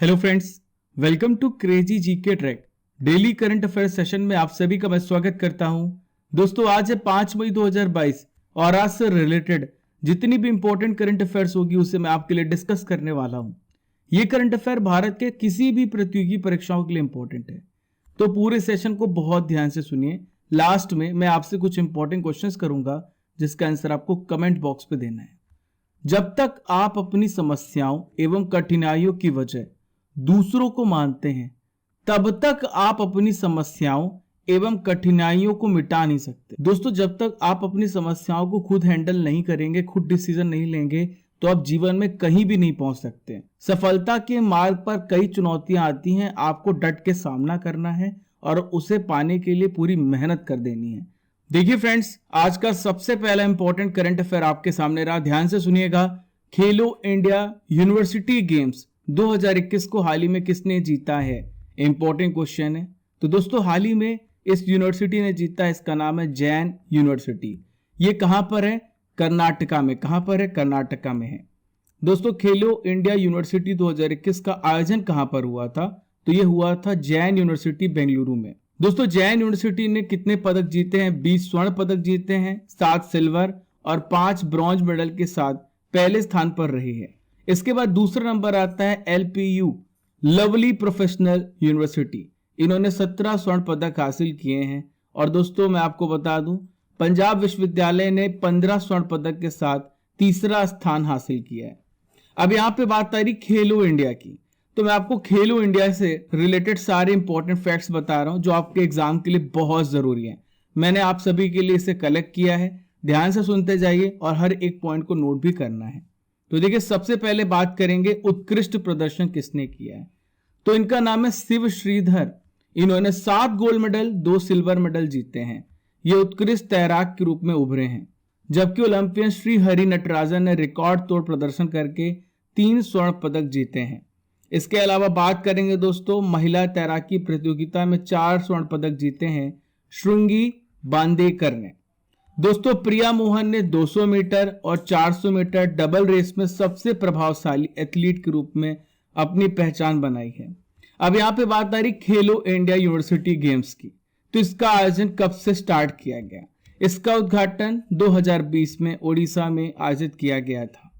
Hello friends, welcome to crazy GK track daily current affair session में आप सभी का मैं स्वागत करता हूं। दोस्तों आज है 5 मई 2022 और आज से रिलेटेड जितनी भी इंपॉर्टेंट करंट अफेयर्स होगी उसे मैं आपके लिए डिस्कस करने वाला हूं। ये करंट अफेयर भारत के किसी भी प्रतियोगी परीक्षाओं के लिए इंपॉर्टेंट है, तो पूरे सेशन को बहुत ध्यान से सुनिए। लास्ट में मैं आपसे कुछ इंपॉर्टेंट क्वेश्चंस करूंगा जिसका आंसर आपको कमेंट बॉक्स पे देना है। जब तक आप अपनी समस्याओं एवं कठिनाइयों की वजह दूसरों को मानते हैं तब तक आप अपनी समस्याओं एवं कठिनाइयों को मिटा नहीं सकते। दोस्तों जब तक आप अपनी समस्याओं को खुद हैंडल नहीं करेंगे, खुद डिसीजन नहीं लेंगे, तो आप जीवन में कहीं भी नहीं पहुंच सकते। सफलता के मार्ग पर कई चुनौतियां आती हैं, आपको डट के सामना करना है और उसे पाने के लिए पूरी मेहनत कर देनी है। देखिए फ्रेंड्स, आज का सबसे पहला इंपॉर्टेंट करंट अफेयर आपके सामने रहा, ध्यान से सुनिएगा। खेलो इंडिया यूनिवर्सिटी गेम्स 2021 को हाल ही में किसने जीता है? इंपॉर्टेंट क्वेश्चन है। तो दोस्तों हाल ही में इस यूनिवर्सिटी ने जीता है, इसका नाम है जैन यूनिवर्सिटी। ये कहां पर है? कर्नाटका में। कहां पर है? कर्नाटका में है। दोस्तों खेलो इंडिया यूनिवर्सिटी 2021 का आयोजन कहां पर हुआ था? तो ये हुआ था जैन यूनिवर्सिटी बेंगलुरु में। दोस्तों जैन यूनिवर्सिटी ने कितने पदक जीते हैं? 20 स्वर्ण पदक जीते हैं, 7 सिल्वर और 5 ब्रॉन्ज मेडल के साथ पहले स्थान पर रही है। इसके बाद दूसरा नंबर आता है LPU लवली प्रोफेशनल यूनिवर्सिटी। इन्होंने 17 स्वर्ण पदक हासिल किए हैं। और दोस्तों मैं आपको बता दूं, पंजाब विश्वविद्यालय ने 15 स्वर्ण पदक के साथ तीसरा स्थान हासिल किया है। अब यहाँ पे बात आ रही खेलो इंडिया की, तो मैं आपको खेलो इंडिया से रिलेटेड सारे इंपॉर्टेंट फैक्ट्स बता रहा हूं जो आपके एग्जाम के लिए बहुत जरूरी है। मैंने आप सभी के लिए इसे कलेक्ट किया है, ध्यान से सुनते जाइए और हर एक पॉइंट को नोट भी करना है। तो देखिए सबसे पहले बात करेंगे उत्कृष्ट प्रदर्शन किसने किया है। तो इनका नाम है शिव श्रीधर। इन्होंने 7 गोल्ड मेडल 2 सिल्वर मेडल जीते हैं। ये उत्कृष्ट तैराक के रूप में उभरे हैं। जबकि ओलंपियन श्री हरि नटराजन ने रिकॉर्ड तोड़ प्रदर्शन करके 3 स्वर्ण पदक जीते हैं। इसके अलावा बात करेंगे दोस्तों महिला तैराकी प्रतियोगिता में 4 स्वर्ण पदक जीते हैं श्रृंगी बांदेकर ने। दोस्तों प्रिया मोहन ने 200 मीटर और 400 मीटर डबल रेस में सबसे प्रभावशाली एथलीट के रूप में अपनी पहचान बनाई है। अब यहाँ पे बात आ रही खेलो इंडिया यूनिवर्सिटी गेम्स की। तो इसका आयोजन कब से स्टार्ट किया गया? इसका उद्घाटन 2020 में ओडिशा में आयोजित किया गया था।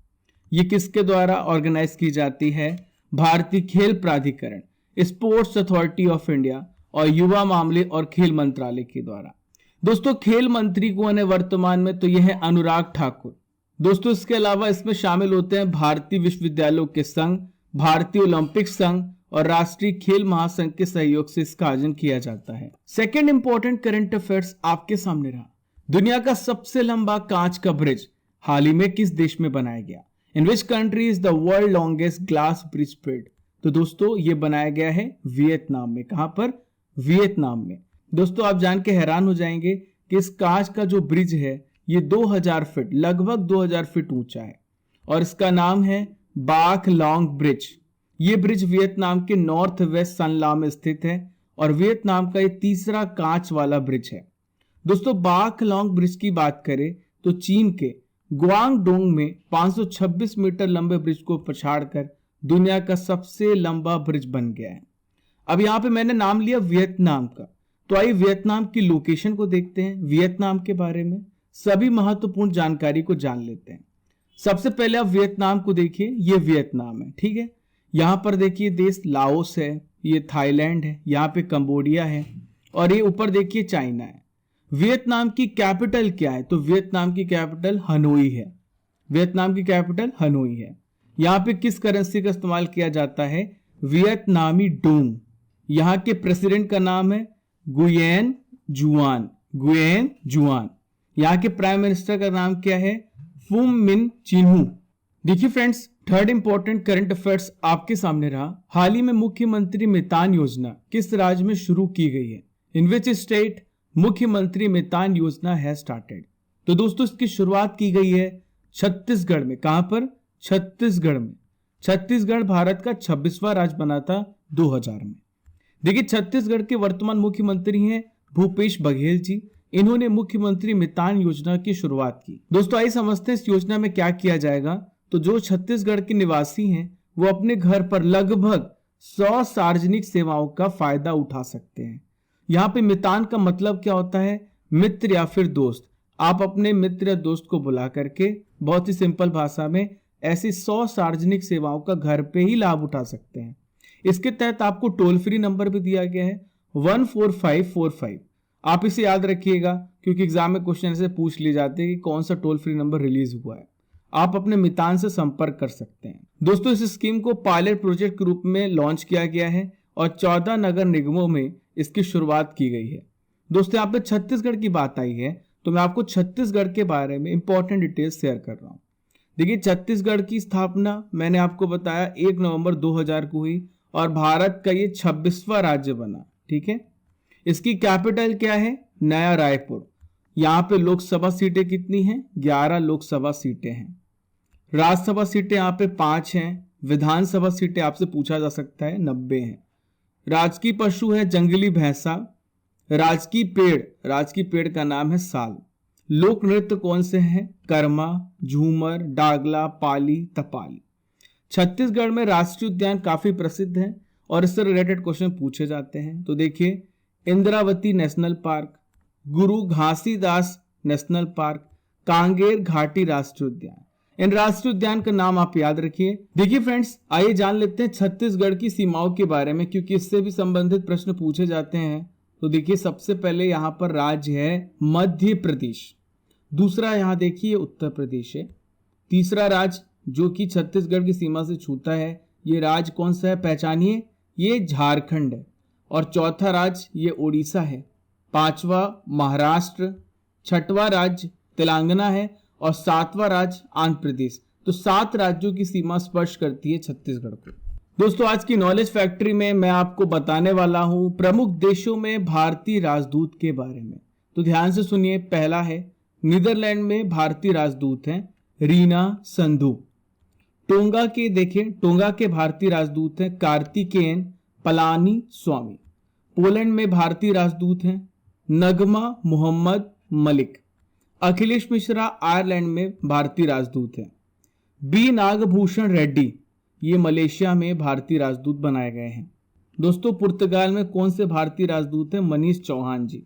ये किसके द्वारा ऑर्गेनाइज की जाती है? भारतीय खेल प्राधिकरण, स्पोर्ट्स अथॉरिटी ऑफ इंडिया और युवा मामले और खेल मंत्रालय के द्वारा। दोस्तों खेल मंत्री कौन है वर्तमान में? तो यह है अनुराग ठाकुर। दोस्तों इसके अलावा इसमें शामिल होते हैं भारतीय विश्वविद्यालयों के संघ, भारतीय ओलंपिक संघ और राष्ट्रीय खेल महासंघ के सहयोग से इसका आयोजन किया जाता है। सेकंड इंपॉर्टेंट करंट अफेयर्स आपके सामने रहा। दुनिया का सबसे लंबा कांच का ब्रिज हाल ही में किस देश में बनाया गया? In which country is the world longest glass bridge built? तो दोस्तों ये बनाया गया है वियतनाम में। कहां पर? वियतनाम में। दोस्तों आप जान के हैरान हो जाएंगे कि इस कांच का जो ब्रिज है ये 2000 फीट, लगभग 2000 फीट ऊंचा है और इसका नाम है बाक लॉन्ग ब्रिज। ये ब्रिज वियतनाम के नॉर्थ वेस्ट सनला में स्थित है और वियतनाम का ये तीसरा कांच वाला ब्रिज है। दोस्तों बाक लॉन्ग ब्रिज की बात करें तो चीन के ग्वांगडोंग में 526 मीटर लंबे ब्रिज को पछाड़कर दुनिया का सबसे लंबा ब्रिज बन गया है। अब यहाँ पे मैंने नाम लिया वियतनाम का, तो आइए वियतनाम की लोकेशन को देखते हैं। वियतनाम के बारे में सभी महत्वपूर्ण जानकारी को जान लेते हैं। सबसे पहले आप वियतनाम को देखिए, ये वियतनाम है, ठीक है। यहाँ पर देखिए देश लाओस है, ये थाईलैंड है, यहाँ पे कंबोडिया है और ये ऊपर देखिए चाइना है। वियतनाम की कैपिटल क्या है? तो वियतनाम की कैपिटल हनोई है। वियतनाम की कैपिटल हनोई है। यहाँ पे किस करेंसी का इस्तेमाल किया जाता है? वियतनामी डोंग। यहाँ के प्रेसिडेंट का नाम है गुयेन जुआन। गुयेन जुआन। यहाँ के प्राइम मिनिस्टर का नाम क्या है? फुम मिन चिन्हू। देखिए friends, third important current affairs आपके सामने रहा। हाल ही में मुख्यमंत्री मितान योजना किस राज्य में शुरू की गई है? इन विच स्टेट मुख्यमंत्री मितान योजना है स्टार्टेड? तो दोस्तों इसकी शुरुआत की गई है छत्तीसगढ़ में। कहां पर? छत्तीसगढ़ में। छत्तीसगढ़ भारत का 26वां राज्य बना था 2000 में। देखिए छत्तीसगढ़ के वर्तमान मुख्यमंत्री हैं भूपेश बघेल जी। इन्होंने मुख्यमंत्री मितान योजना की शुरुआत की। दोस्तों आइए समझते हैं इस योजना में क्या किया जाएगा। तो जो छत्तीसगढ़ के निवासी हैं वो अपने घर पर लगभग 100 सार्वजनिक सेवाओं का फायदा उठा सकते हैं। यहाँ पे मितान का मतलब क्या होता है? मित्र या फिर दोस्त। आप अपने मित्र या दोस्त को बुला करके बहुत ही सिंपल भाषा में ऐसी 100 सार्वजनिक सेवाओं का घर पे ही लाभ उठा सकते हैं। इसके तहत आपको टोल फ्री नंबर भी दिया गया है 14545। आप इसे याद रखिएगा क्योंकि एग्जाम में क्वेश्चन ऐसे पूछ लिए जाते हैं कि कौन सा टोल फ्री नंबर रिलीज हुआ है। आप अपने मितान से संपर्क कर सकते हैं। दोस्तों, इस स्कीम को पायलट प्रोजेक्ट के रूप में लॉन्च किया गया है और 14 नगर निगमों में इसकी शुरुआत की गई है। दोस्तों, यहाँ पे छत्तीसगढ़ की बात आई है तो मैं आपको छत्तीसगढ़ के बारे में इंपॉर्टेंट डिटेल्स शेयर कर रहा हूँ। देखिए, छत्तीसगढ़ की स्थापना मैंने आपको बताया 1 नवंबर 2000 को हुई और भारत का ये 26वां राज्य बना। ठीक है, इसकी कैपिटल क्या है? नया रायपुर। यहाँ पे लोकसभा सीटें कितनी हैं? 11 लोकसभा सीटें हैं। राज्यसभा सीटें यहाँ पे 5 हैं। विधानसभा सीटें आपसे पूछा जा सकता है 90 हैं। राजकीय पशु है जंगली भैंसा। राजकीय पेड़ का नाम है साल। लोक नृत्य कौन से हैं? कर्मा, झूमर, डागला, पाली, तपाली। छत्तीसगढ़ में राष्ट्रीय उद्यान काफी प्रसिद्ध है और इससे रिलेटेड क्वेश्चन पूछे जाते हैं। तो देखिए, इंद्रावती नेशनल पार्क, गुरु घासीदास नेशनल पार्क, कांगेर घाटी राष्ट्रीय उद्यान। इन राष्ट्रीय उद्यान का नाम आप याद रखिए। देखिए फ्रेंड्स, आइए जान लेते हैं छत्तीसगढ़ की सीमाओं के बारे में क्योंकि इससे भी संबंधित प्रश्न पूछे जाते हैं। तो देखिए, सबसे पहले यहाँ पर राज्य है मध्य प्रदेश। दूसरा यहाँ देखिए उत्तर प्रदेश है। तीसरा राज्य जो कि छत्तीसगढ़ की सीमा से छूता है, ये राज्य कौन सा है? पहचानिए, ये झारखंड है। और चौथा राज्य ये उड़ीसा है। पांचवा महाराष्ट्र, छठवां राज्य तेलंगाना है और सातवां राज्य आंध्र प्रदेश। तो 7 राज्यों की सीमा स्पर्श करती है छत्तीसगढ़ को। दोस्तों, आज की नॉलेज फैक्ट्री में मैं आपको बताने वाला हूं प्रमुख देशों में भारतीय राजदूत के बारे में। तो ध्यान से सुनिए। पहला है नीदरलैंड में भारतीय राजदूत हैं रीना संधू। टोंगा के भारतीय राजदूत हैं कार्तिकेयन पलानी स्वामी। पोलैंड में भारतीय राजदूत हैं नगमा मोहम्मद मलिक। अखिलेश मिश्रा आयरलैंड में भारतीय राजदूत हैं। बी नागभूषण रेड्डी ये मलेशिया में भारतीय राजदूत बनाए गए हैं। दोस्तों, पुर्तगाल में कौन से भारतीय राजदूत हैं? मनीष चौहान जी।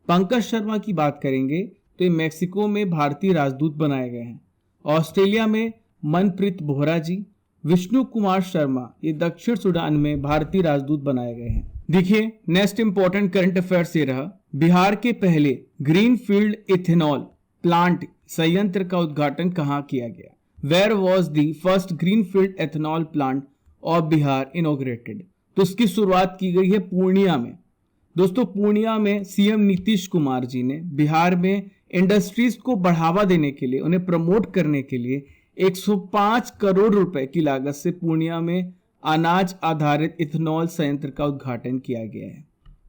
पंकज शर्मा की बात करेंगे तो ये मैक्सिको में भारतीय राजदूत बनाए गए हैं। ऑस्ट्रेलिया में मनप्रीत बोहरा जी। विष्णु कुमार शर्मा ये दक्षिण सूडान में भारतीय राजदूत बनाए गए हैं। देखिए, नेक्स्ट इंपॉर्टेंट करंट अफेयर्स ये रहा। बिहार के पहले ग्रीनफील्ड इथेनॉल प्लांट संयंत्र का उद्घाटन कहाँ किया गया? Where was the first greenfield ethanol plant of Bihar inaugurated? तो इसकी शुरुआत की गई है पूर्णिया में। दोस्तों, पूर्णिया में सीएम नीतीश कुमार जी ने बिहार में इंडस्ट्रीज को बढ़ावा देने के लिए, उन्हें प्रमोट करने के लिए 105 करोड़ रुपए की लागत से पूर्णिया में अनाज आधारित इथेनॉल संयंत्र का उद्घाटन किया गया है।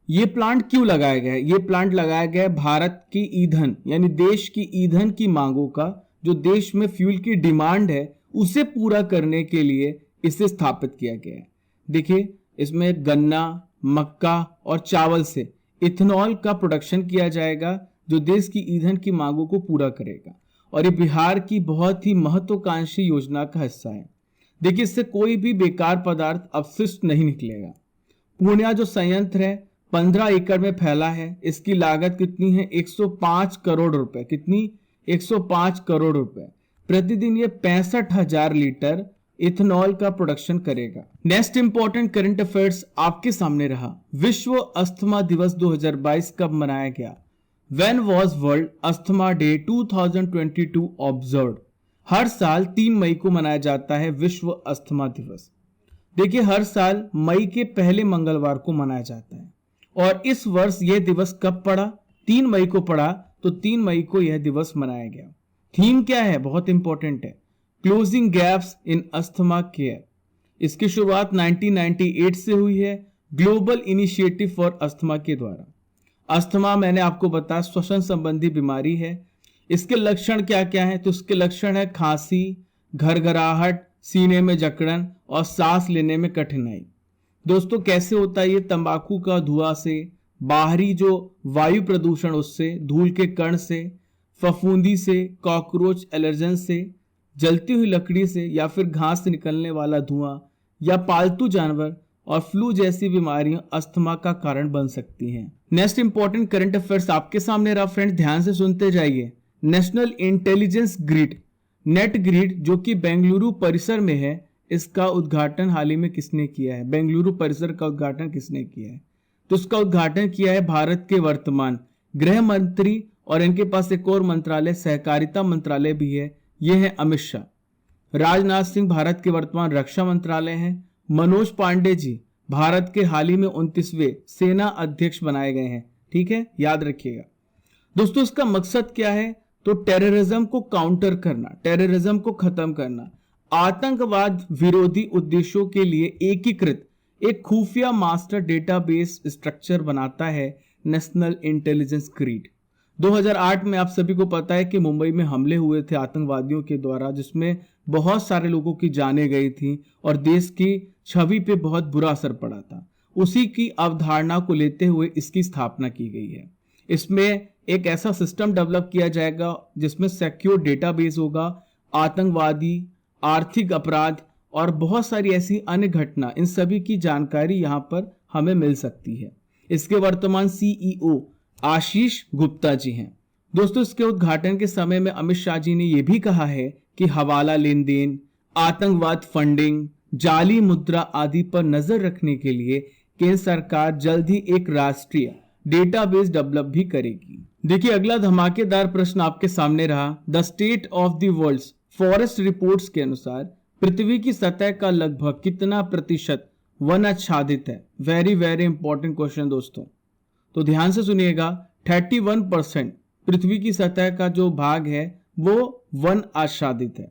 ये प्लांट क्यों लगाया गया है? ये प्लांट लगाया गया है भारत की ईंधन यानी देश की ईंधन की मांगों का, जो देश में फ्यूल की डिमांड है उसे पूरा करने के लिए इसे स्थापित किया गया है। देखिए, इसमें गन्ना, मक्का और चावल से इथेनॉल का प्रोडक्शन किया जाएगा जो देश की ईंधन की मांगों को पूरा करेगा और ये बिहार की बहुत ही महत्वाकांक्षी योजना का हिस्सा है। देखिए, इससे कोई भी बेकार पदार्थ अपशिष्ट नहीं निकलेगा। पूर्णिया जो संयंत्र है 15 एकड़ में फैला है। इसकी लागत कितनी है? 105 करोड़ रुपए। कितनी? 105 करोड़ रुपए। प्रतिदिन ये 65,000 लीटर इथेनॉल का प्रोडक्शन करेगा। नेक्स्ट इंपॉर्टेंट करंट अफेयर्स आपके सामने रहा। विश्व अस्थमा दिवस 2022 कब मनाया गया? When was world asthma day 2022 observed? हर साल 3 मई को मनाया जाता है विश्व अस्थमा दिवस। देखिए, हर साल मई के पहले मंगलवार को मनाया जाता है और इस वर्ष यह दिवस कब पड़ा? 3 मई को पड़ा। तो 3 मई को यह दिवस मनाया गया। थीम क्या है? बहुत इंपॉर्टेंट है, closing gaps in asthma care. इसकी शुरुआत 1998 से हुई है ग्लोबल इनिशिएटिव फॉर अस्थमा के द्वारा। अस्थमा मैंने आपको बताया श्वसन संबंधी बीमारी है। इसके लक्षण क्या क्या है? तो इसके लक्षण है खांसी, घरघराहट, सीने में जकड़न और सांस लेने में कठिनाई। दोस्तों, कैसे होता है ये? तंबाकू का धुआं से, बाहरी जो वायु प्रदूषण उससे, धूल के कण से, फफूंदी से, कॉकरोच एलर्जन से, जलती हुई लकड़ी से या फिर घास से निकलने वाला धुआं या पालतू जानवर और फ्लू जैसी बीमारियां अस्थमा का कारण बन सकती हैं। नेक्स्ट इंपॉर्टेंट करंट अफेयर्स आपके सामने रहा फ्रेंड्स, ध्यान से सुनते जाइए। National intelligence grid, net grid जो कि बेंगलुरु परिसर में है, इसका उद्घाटन हाल ही में किसने किया है? बेंगलुरु परिसर का उद्घाटन किसने किया है? तो उसका उद्घाटन किया है भारत के वर्तमान गृह मंत्री, और इनके पास एक और मंत्रालय सहकारिता मंत्रालय भी है, यह है अमित शाह। राजनाथ सिंह भारत के वर्तमान रक्षा मंत्रालय हैं। मनोज पांडे जी भारत के हाल ही में 29वें सेना अध्यक्ष बनाए गए हैं। ठीक है, याद रखिएगा दोस्तों। इसका मकसद क्या है? तो टेररिज्म को काउंटर करना, टेररिज्म को खत्म करना, आतंकवाद विरोधी उद्देश्यों के लिए एकीकृत एक खुफिया मास्टर डेटाबेस स्ट्रक्चर बनाता है नेशनल इंटेलिजेंस ग्रिड। 2008 में आप सभी को पता है कि मुंबई में हमले हुए थे आतंकवादियों के द्वारा, जिसमें बहुत सारे लोगों की जानें गई थी और देश की छवि पे बहुत बुरा असर पड़ा था। उसी की अवधारणा को लेते हुए इसकी स्थापना की गई है। इसमें एक ऐसा सिस्टम डेवलप किया जाएगा जिसमें सिक्योर डेटाबेस होगा, आतंकवादी, आर्थिक अपराध और बहुत सारी ऐसी अन्य घटना, इन सभी की जानकारी यहाँ पर हमें मिल सकती है। इसके वर्तमान सीईओ आशीष गुप्ता जी हैं। दोस्तों, इसके उद्घाटन के समय में अमित शाह जी ने यह भी कहा है कि हवाला लेन देन, आतंकवाद फंडिंग, जाली मुद्रा आदि पर नजर रखने के लिए केंद्र सरकार जल्द ही एक राष्ट्रीय डेटाबेस डेवलप भी करेगी। देखिए, अगला धमाकेदार प्रश्न आपके सामने रहा। The state of the world's forest reports के अनुसार पृथ्वी की सतह का लगभग कितना प्रतिशत वन आच्छादित है? वेरी वेरी इंपॉर्टेंट क्वेश्चन दोस्तों, तो ध्यान से सुनिएगा। 31% पृथ्वी की सतह का जो भाग है वो वन आच्छादित है।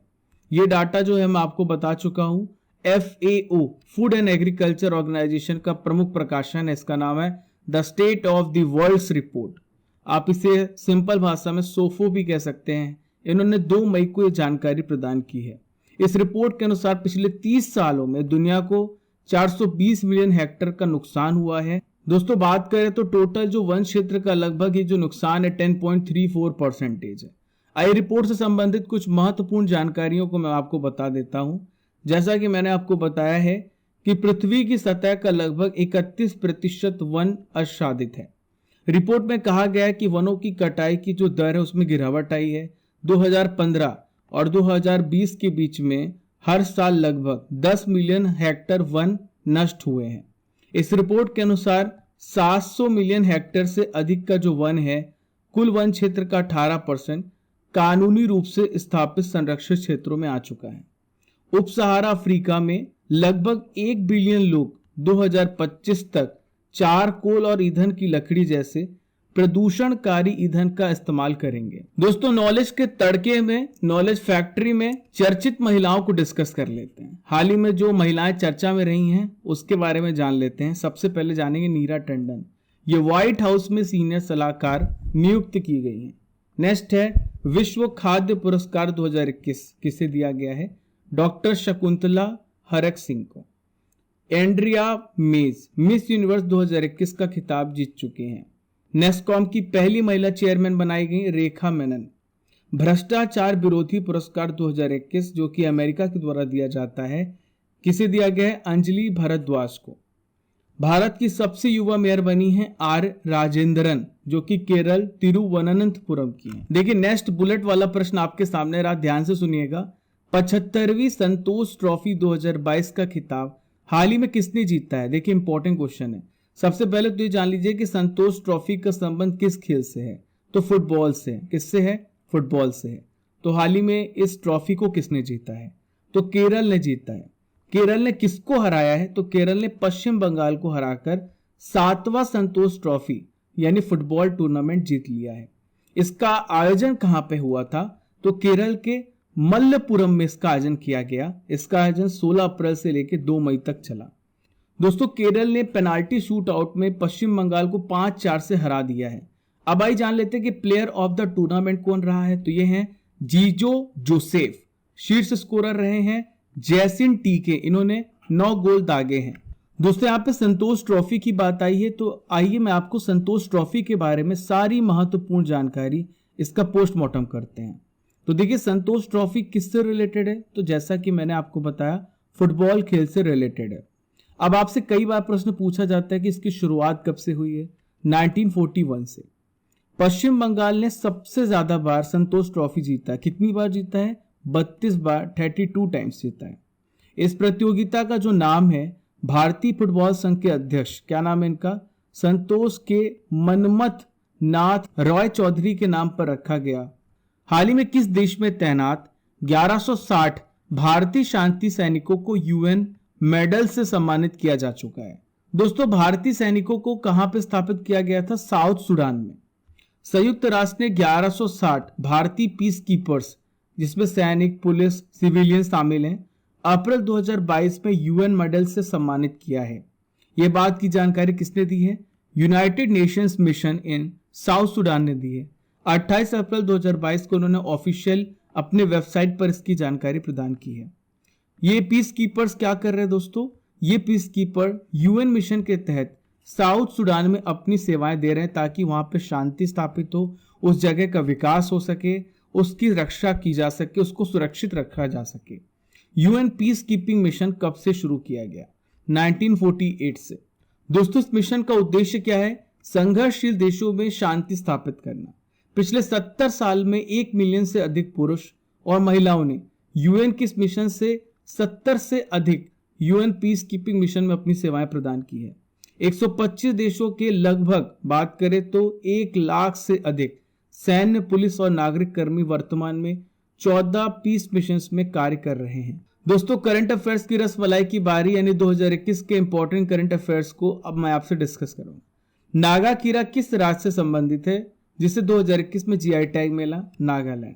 ये डाटा जो है मैं आपको बता चुका हूं। FAO food and agriculture organization का प्रमुख प्रकाशन है, इसका नाम है the state of the world's report. आप इसे सिंपल भाषा में सोफो भी कह सकते हैं। इन्होंने 2 मई को ये जानकारी प्रदान की है। इस रिपोर्ट के अनुसार पिछले 30 सालों में दुनिया को 420 मिलियन हेक्टेयर का नुकसान हुआ है। दोस्तों, बात करें तो टोटल जो वन क्षेत्र का लगभग ये जो नुकसान है 10.34% है। आई रिपोर्ट से संबंधित कुछ महत्वपूर्ण जानकारियों को मैं आपको बता देता हूं। जैसा कि मैंने आपको बताया है कि पृथ्वी की सतह का लगभग 31% वन आच्छादित है। रिपोर्ट में कहा गया है कि वनों की कटाई की जो दर है उसमें गिरावट आई है। 2015 और 2020 के बीच में हर साल लगभग 10 मिलियन हेक्टेयर वन नष्ट हुए हैं। इस रिपोर्ट के अनुसार 700 मिलियन हेक्टेयर से अधिक का जो वन है, कुल वन क्षेत्र का 18% कानूनी रूप से स्थापित संरक्षित क्षेत्रों में आ चुका है। उप सहारा अफ्रीका में लगभग 1 बिलियन लोग 2025 तक चारकोल और ईंधन की लकड़ी जैसे प्रदूषणकारी ईंधन का इस्तेमाल करेंगे। दोस्तों, नॉलेज के तड़के में, नॉलेज फैक्ट्री में चर्चित महिलाओं को डिस्कस कर लेते हैं। हाल ही में जो महिलाएं चर्चा में रही हैं उसके बारे में जान लेते हैं। सबसे पहले जानेंगे नीरा टंडन, ये व्हाइट हाउस में सीनियर सलाहकार नियुक्त की गई हैं। नेक्स्ट है विश्व खाद्य पुरस्कार 2021 किसे दिया गया है? डॉक्टर शकुंतला हरक सिंह को। एंड्रिया मेज मिस यूनिवर्स 2021 का खिताब जीत चुके हैं। नेस्कॉम की पहली महिला चेयरमैन बनाई गई रेखा मेनन। भ्रष्टाचार विरोधी पुरस्कार 2021 जो कि अमेरिका के द्वारा दिया जाता है, किसे दिया गया है? अंजलि भारद्वाज को। भारत की सबसे युवा मेयर बनी है आर राजेंद्रन, जो कि केरल तिरुवनंतपुरम की है। देखिए, नेक्स्ट बुलेट वाला प्रश्न आपके सामने रहा, ध्यान से सुनिएगा। 75वीं संतोष ट्रॉफी 2022 का खिताब हाल ही में किसने जीता है? देखिए, इंपॉर्टेंट क्वेश्चन है। सबसे पहले तो ये जान लीजिए कि संतोष ट्रॉफी का संबंध किस खेल से है? तो फुटबॉल से। किससे है? फुटबॉल से है। तो हाल ही में इस ट्रॉफी को किसने जीता है? तो केरल ने जीता है। केरल ने किसको हराया है? तो केरल ने पश्चिम बंगाल को हराकर 7वां संतोष ट्रॉफी यानी फुटबॉल टूर्नामेंट जीत लिया है। इसका आयोजन कहां पे हुआ था? तो केरल के मल्लपुरम में इसका आयोजन किया गया। इसका आयोजन 16 अप्रैल से लेकर 2 मई तक चला। दोस्तों, केरल ने पेनाल्टी शूट आउट में पश्चिम बंगाल को 5-4 से हरा दिया है। अब आइए जान लेते हैं कि प्लेयर ऑफ द टूर्नामेंट कौन रहा है। तो ये हैं जीजो जोसेफ। शीर्ष स्कोरर रहे हैं जैसिन टीके, इन्होंने 9 गोल दागे हैं। दोस्तों, यहाँ पे संतोष ट्रॉफी की बात आई है, तो आइए मैं आपको संतोष ट्रॉफी के बारे में सारी महत्वपूर्ण जानकारी इसका पोस्टमार्टम करते हैं। तो देखिए, संतोष ट्रॉफी किससे रिलेटेड है? तो जैसा कि मैंने आपको बताया, फुटबॉल खेल से रिलेटेड है। अब आपसे कई बार प्रश्न पूछा जाता है कि इसकी शुरुआत कब से हुई है। 1941 से। पश्चिम बंगाल ने सबसे ज्यादा बार संतोष ट्रॉफी जीता है। कितनी बार जीता है? 32 बार, 32 टाइम्स जीता है। इस प्रतियोगिता का जो नाम है, भारतीय फुटबॉल संघ के अध्यक्ष, क्या नाम है इनका? संतोष के मनमथ नाथ रॉय चौधरी के नाम पर रखा गया। हाल ही में किस देश में तैनात 1160 भारतीय शांति सैनिकों को यूएन मेडल से सम्मानित किया जा चुका है? दोस्तों, भारतीय सैनिकों को कहां पर स्थापित किया गया था? साउथ सूडान में। संयुक्त राष्ट्र ने 1160 भारतीय पीस कीपर्स, जिसमें सैनिक, पुलिस, सिविलियन शामिल हैं, अप्रैल 2022 में यूएन मेडल से सम्मानित किया है। यह बात की जानकारी किसने दी है? United Nations mission in south Sudan ने दी है। 28 अप्रैल 2022 को उन्होंने ऑफिशियल अपने वेबसाइट पर इसकी जानकारी प्रदान की है। ये पीस कीपर्स क्या कर रहे हैं दोस्तों? ये पीस कीपर यूएन मिशन के तहत साउथ सूडान में अपनी सेवाएं दे रहे हैं ताकि वहां पे शांति स्थापित हो, उस जगह का विकास हो सके, उसकी रक्षा की जा सके, उसको सुरक्षित रखा जा सके। यूएन पीस कीपिंग मिशन कब से शुरू किया गया? 1948 से। दोस्तों, इस मिशन का उद्देश्य क्या है? संघर्षशील देशों में शांति स्थापित करना। पिछले 70 साल में 1 मिलियन से अधिक पुरुष और महिलाओं ने यूएन के इस मिशन से 70 से अधिक यूएन पीस कीपिंग मिशन में अपनी सेवाएं प्रदान की है। 125 देशों के लगभग बात करें तो 1 लाख से अधिक सैन्य, पुलिस और नागरिक कर्मी वर्तमान में 14 पीस मिशंस में कार्य कर रहे हैं। दोस्तों, करंट अफेयर्स की रसमलाई की बारी, यानी 2021 के इंपॉर्टेंट करंट अफेयर्स को अब मैं आपसे डिस्कस करूंगा। नागा कीरा किस राज्य से संबंधित है जिसे 2021 में जीआई टैग मिला? नागालैंड।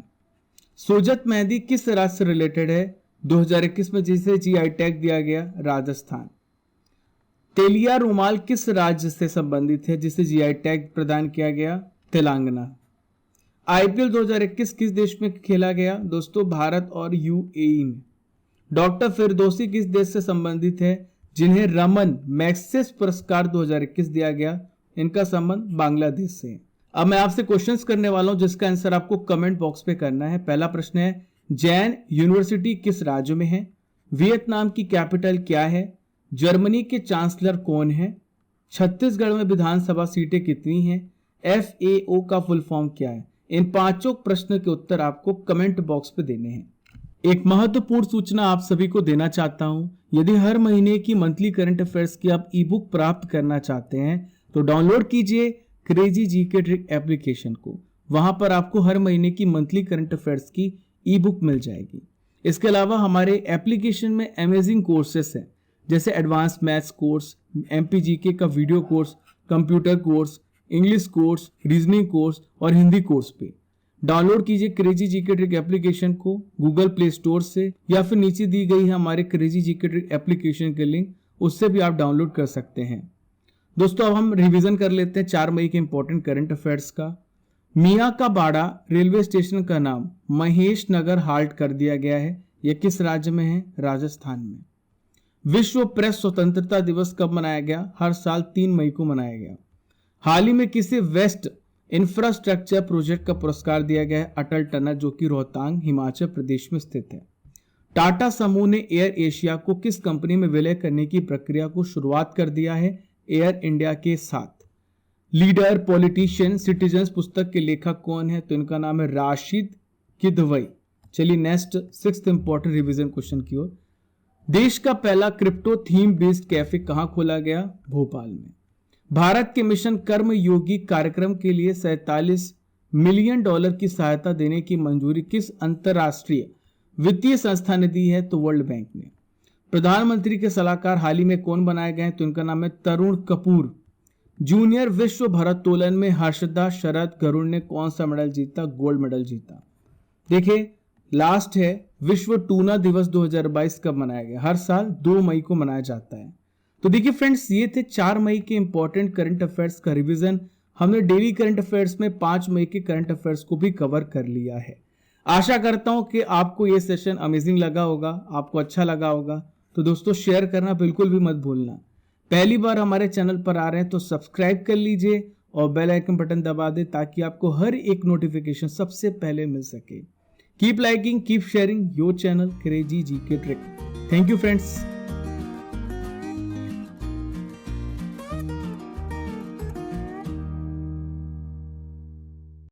सोजत मेहंदी किस राज्य से रिलेटेड है 2021 में जिसे जीआई टैग दिया गया? राजस्थान। तेलिया रुमाल किस राज्य से संबंधित है जिसे जीआई टैग प्रदान किया गया? तेलंगाना। आईपीएल 2021 किस देश में खेला गया? दोस्तों, भारत और यूएई में। डॉक्टर फिरदौसी किस देश से संबंधित है जिन्हें रमन मैग्सेस पुरस्कार 2021 दिया गया? इनका संबंध बांग्लादेश से है। अब मैं आपसे क्वेश्चंस करने वाला हूं जिसका आंसर आपको कमेंट बॉक्स पे करना है। पहला प्रश्न है, जैन यूनिवर्सिटी किस राज्य में है? वियतनाम की कैपिटल क्या है? जर्मनी के चांसलर कौन है? छत्तीसगढ़ में विधानसभा सीटें कितनी हैं? FAO का फुल फॉर्म क्या है? इन 5 प्रश्न के उत्तर आपको कमेंट बॉक्स पे देने हैं। एक महत्वपूर्ण सूचना आप सभी को देना चाहता हूं, यदि हर महीने की मंथली करंट अफेयर्स की आप ई बुक प्राप्त करना चाहते हैं तो डाउनलोड कीजिए क्रेजी जीके ट्रिक एप्लीकेशन को। वहां पर आपको हर महीने की मंथली करंट अफेयर्स की ई बुक मिल जाएगी। इसके अलावा हमारे एप्लीकेशन में अमेजिंग कोर्सेस हैं, जैसे एडवांस मैथ्स कोर्स, MPGK का video course, computer course, English course, reasoning course और हिंदी कोर्स पे। डाउनलोड कीजिए क्रेजी जीके ट्रिक एप्लीकेशन को गूगल प्ले स्टोर से, या फिर नीचे दी गई है हमारे क्रेजी जीके ट्रिक एप्लीकेशन के लिंक, उससे भी आप डाउनलोड कर सकते हैं। दोस्तों, अब हम रिवीजन कर लेते हैं 4 मई के इंपॉर्टेंट करंट अफेयर्स का। मियां का बाड़ा रेलवे स्टेशन का नाम महेश नगर हाल्ट कर दिया गया है। यह किस राज्य में है? राजस्थान में। विश्व प्रेस स्वतंत्रता दिवस कब मनाया गया? हर साल 3 मई को मनाया गया। हाल ही में किसे वेस्ट इंफ्रास्ट्रक्चर प्रोजेक्ट का पुरस्कार दिया गया है? अटल टनल, जो कि रोहतांग हिमाचल प्रदेश में स्थित है। टाटा समूह ने एयर एशिया को किस कंपनी में विलय करने की प्रक्रिया को शुरुआत कर दिया है? एयर इंडिया के साथ। लीडर, पॉलिटिशियन, सिटीजन्स पुस्तक के लेखक कौन है? तो इनका नाम है राशिद किदवई। चलिए next 6th important revision question की ओर। देश का पहला क्रिप्टो थीम बेस्ड कैफे कहां खोला गया? भोपाल में। भारत के मिशन कर्म योगी कार्यक्रम के लिए $47 मिलियन की सहायता देने की मंजूरी किस अंतरराष्ट्रीय वित्तीय संस्था ने दी है? तो वर्ल्ड बैंक ने। प्रधानमंत्री के सलाहकार हाल ही में कौन बनाए गए हैं? तो इनका नाम है तरुण कपूर। जूनियर विश्व भारोत्तोलन में हर्षदा शरद गरुड़ ने कौन सा मेडल जीता? गोल्ड मेडल जीता। देखिए, लास्ट है विश्व टूना दिवस 2022 कब मनाया गया? हर साल 2 मई को मनाया जाता है। तो देखिए फ्रेंड्स, ये थे 4 मई के इंपॉर्टेंट करंट अफेयर्स का रिवीजन। हमने डेली करंट अफेयर्स में 5 मई के करंट अफेयर्स को भी कवर कर लिया है। आशा करता हूं कि आपको ये सेशन अमेजिंग लगा होगा, आपको अच्छा लगा होगा। तो दोस्तों, शेयर करना बिल्कुल भी मत भूलना। पहली बार हमारे चैनल पर आ रहे हैं तो सब्सक्राइब कर लीजिए और बेल आइकन बटन दबा दें ताकि आपको हर एक नोटिफिकेशन सबसे पहले मिल सके। Keep liking, keep sharing your channel crazy GK trick. Thank you friends.